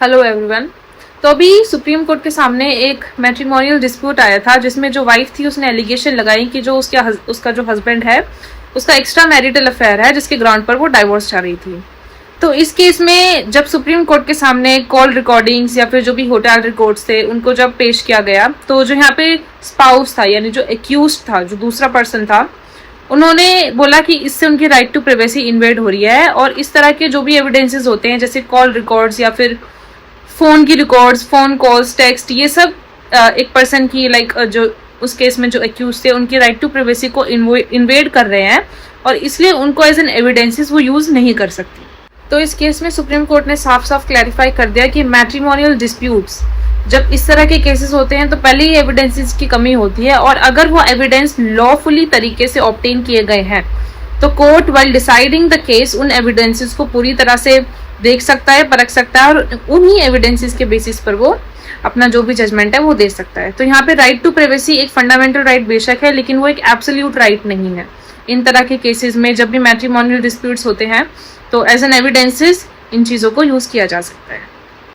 Hello everyone. तो अभी supreme court के सामने एक मैट्रिमोनियल डिस्प्यूट आया था जिसमें जो वाइफ थी उसने एलिगेशन लगाई कि जो उसका जो हस्बैंड है उसका एक्स्ट्रा मैरिटल अफेयर है जिसके ग्राउंड पर वो डाइवोर्स चाह रही थी। तो इस केस में जब सुप्रीम कोर्ट के सामने कॉल रिकॉर्डिंग्स या फिर जो भी होटल रिकॉर्ड्स थे उनको जब पेश किया गया तो जो यहाँ पे स्पाउस था यानी जो एक्यूज था, जो दूसरा पर्सन था, उन्होंने बोला कि इससे उनकी राइट टू प्राइवेसी इन्वेड हो रही है और इस तरह के जो भी एविडेंसेस होते हैं जैसे कॉल रिकॉर्ड्स या फिर फोन की रिकॉर्ड्स, फोन कॉल्स, टेक्स्ट, ये सब एक पर्सन की जो उस केस में जो एक्यूज थे उनकी राइट टू प्राइवेसी को इन्वेड कर रहे हैं और इसलिए उनको एज एन एविडेंसेस वो यूज नहीं कर सकती। तो इस केस में सुप्रीम कोर्ट ने साफ साफ क्लैरिफाई कर दिया कि मैट्रिमोनियल डिस्प्यूट्स जब इस तरह के केसेस होते हैं तो पहले ही एविडेंसेस की कमी होती है और अगर वो एविडेंस लॉफुली तरीके से ऑब्टेन किए गए हैं तो court while deciding the case उन एविडेंसेस को पूरी तरह से देख सकता है, परख सकता है और उन्हीं एविडेंसेस के बेसिस पर वो अपना जो भी जजमेंट है वो दे सकता है। तो यहाँ पे राइट टू प्राइवेसी एक फंडामेंटल राइट बेशक है लेकिन वो एक एब्सोल्यूट राइट नहीं है। इन तरह के केसेस में जब भी मैट्रिमोनियल डिस्प्यूट्स होते हैं तो एज एन एविडेंसेस इन चीज़ों को यूज़ किया जा सकता है।